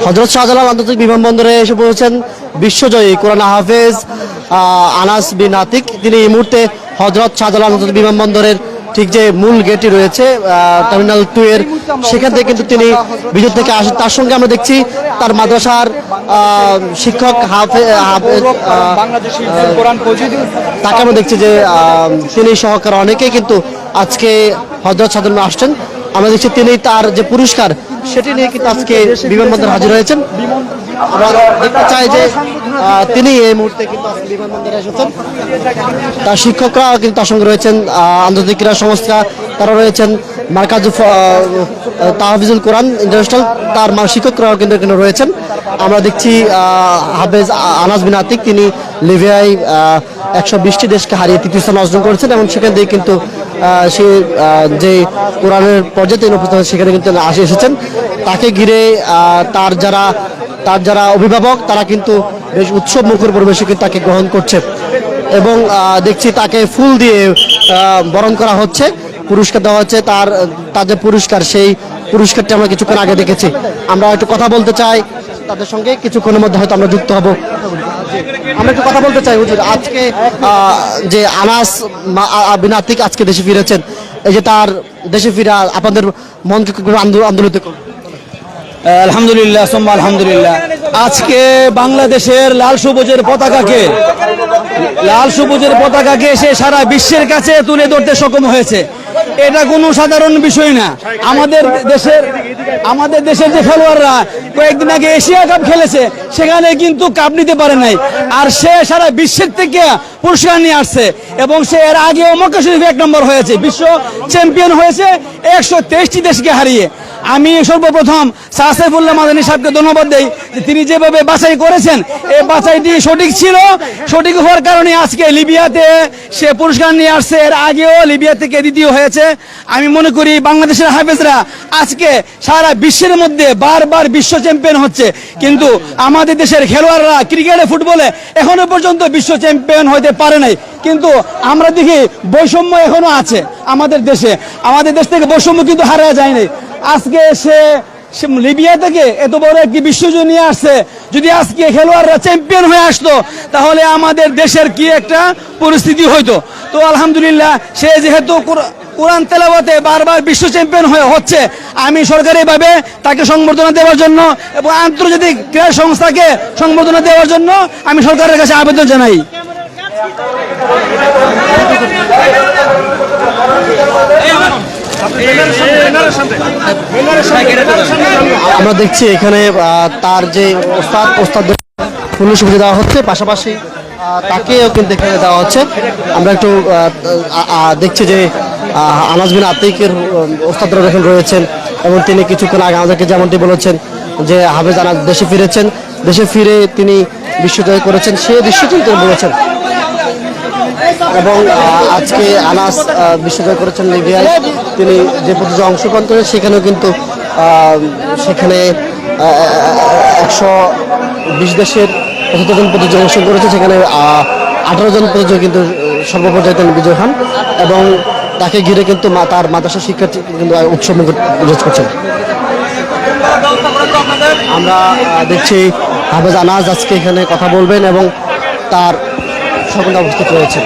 হযরত শাহজালাল আন্তর্জাতিক বিমানবন্দরে এসে পৌঁছেছেন বিশ্বজয়ী কোরআন হাফেজ আনাস বিন আতিক। তিনি এই মুহূর্তে হযরত শাহজালাল আন্তর্জাতিক বিমানবন্দরের ঠিক যে মূল গেটটি রয়েছে টার্মিনাল 2 এর, সেখান থেকে কিন্তু তিনি ভিতর থেকে আসেন। তার সঙ্গে আমরা দেখছি তার মাদ্রাসার শিক্ষক তাকে আমরা দেখছি যে তিনি সহকারে অনেকেই কিন্তু আজকে হযরত শাহজালাল আসছেন। আমরা দেখছি তিনি তার যে পুরস্কার সেটি নিয়ে কিন্তু আজকে বিমানবন্দরে হাজির হয়েছেন। আমরা দেখতে চাই যে তিনি এই মুহূর্তে কিন্তু বিমানবন্দরে এসেছেন। তার শিক্ষকরাও কিন্তু তার সঙ্গে রয়েছেন, আন্তর্জাতিক ক্রীড়া সংস্থা তারা রয়েছেন, মার্কাজ তাহফিজুল কোরআন ইন্টারন্যাশনাল তার শিক্ষকরাও কিন্তু এখানে রয়েছেন। আমরা দেখছি হাফেজ আনাস বিন আতিক তিনি লিবিয়ায় 120টি দেশকে হারিয়ে তৃতীয় স্থান অর্জন করেছেন এবং সেখান থেকে কিন্তু সে যে কোরআনের পর্যায়ে তিনি উপস্থিত সেখানে কিন্তু এসেছেন। তাকে ঘিরে তার যারা অভিভাবক তারা কিন্তু বেশ উৎসব মুখর পরিবেশে কিন্তু তাকে গ্রহণ করছে এবং দেখছি তাকে ফুল দিয়ে বরণ করা হচ্ছে, পুরস্কার দেওয়া হচ্ছে। তার যে পুরস্কার সেই পুরস্কারটি আমরা কিছুক্ষণ আগে দেখেছি। আমরা একটু কথা বলতে চাই তাদের সঙ্গে, কিছুক্ষণের মধ্যে হয়তো আমরা যুক্ত হব। আমরা একটু কথা বলতে চাই হুজুর, আজকে যে আনাস বিন আতিক আজকে দেশে ফিরেছেন, এই যে তার দেশে ফিরা আপনাদের মনকে আন্দোলিত করবে? আলহামদুলিল্লাহ সুম্মা আলহামদুলিল্লাহ। আজকে বাংলাদেশের লাল সবুজের পতাকাকে সে সারা বিশ্বের কাছে তুলে ধরতে সক্ষম হয়েছে। এটা কোনো সাধারণ বিষয় না। আমাদের দেশের যে খেলোয়াড়রা কয়েকদিন আগে এশিয়া কাপ খেলেছে সেখানে কিন্তু কাপ নিতে পারে নাই, আর সে সারা বিশ্বের থেকে পুরস্কার নিয়ে আসছে এবং সে এর আগেও মক্কা শরীফে 1 নম্বর হয়েছে, বিশ্ব চ্যাম্পিয়ন হয়েছে 123টি দেশকে হারিয়ে। আমি সর্বপ্রথম শাহ সাইফুল্লাহ মাদানী সাহেবকে ধন্যবাদ দেই যে তিনি যেভাবে বাছাই করেছেন এই বাছাইটি সঠিক ছিল। সঠিক হওয়ার কারণে আজকে লিবিয়াতে সে পুরস্কার নিয়ে আসছে, এর আগেও লিবিয়া থেকে দ্বিতীয় হয়েছে। আমি মনে করি বাংলাদেশের হাফেজরা আজকে সারা বিশ্বের মধ্যে বারবার বিশ্ব চ্যাম্পিয়ন হচ্ছে, কিন্তু আমাদের দেশের খেলোয়াড়রা ক্রিকেটে ফুটবলে এখনো পর্যন্ত বিশ্ব চ্যাম্পিয়ন হতে পারে নাই। কিন্তু আমরা দেখি বৈষম্য এখনো আছে আমাদের দেশে, আমাদের দেশ থেকে বৈষম্য কিন্তু হারা যায় নাই। আজকে সে লিবিয়া থেকে এত বড় একটি বিশ্বজয় নিয়ে আসছে। যদি আজকে খেলোয়াড়রা চ্যাম্পিয়ন হয়ে আসতো তাহলে আমাদের দেশের কি একটা পরিস্থিতি হইতো। তো আলহামদুলিল্লাহ সে যেহেতু কোরআন তেলাওয়াতে বারবার বিশ্ব চ্যাম্পিয়ন হচ্ছে, আমি সরকারিভাবে তাকে সংবর্ধনা দেওয়ার জন্য এবং আন্তর্জাতিক ক্রীড়া সংস্থাকে সংবর্ধনা দেওয়ার জন্য আমি সরকারের কাছে আবেদন জানাই। আমরা দেখছি এখানে তার যে ওস্তাদ ফুলের সুবিধা দেওয়া হচ্ছে, পাশাপাশি তাকেও কিন্তু এখানে দেওয়া হচ্ছে। আমরা একটু দেখছি যে আনাস বিন আতিকের ওস্তাদরা এখানে রয়েছেন এবং তিনি কিছুক্ষণ আগে আমাদেরকে যেমনটি বলেছেন যে হাফেজ আনাস দেশে ফিরেছেন, দেশে ফিরে তিনি বিশ্বজয় করেছেন, সে দৃশ্যটি তিনি বলেছেন। এবং আজকে আনাস বিশ্বজয় করেছেন লিবিয়ায়, তিনি যে প্রতিযোগিতায় অংশগ্রহণ করেন সেখানেও কিন্তু সেখানে 120 দেশের 75 জন প্রতিযোগী অংশগ্রহণ করেছে, সেখানে 18 জন প্রতিযোগী কিন্তু সর্বপর্যায়ে তিনি বিজয় হন এবং তাকে ঘিরে কিন্তু তার মাদ্রাসা শিক্ষার্থী কিন্তু উৎসব করছেন। আমরা দেখছি হাফেজ আনাস আজকে এখানে কথা বলবেন এবং তার সকলে উপস্থিত রয়েছেন।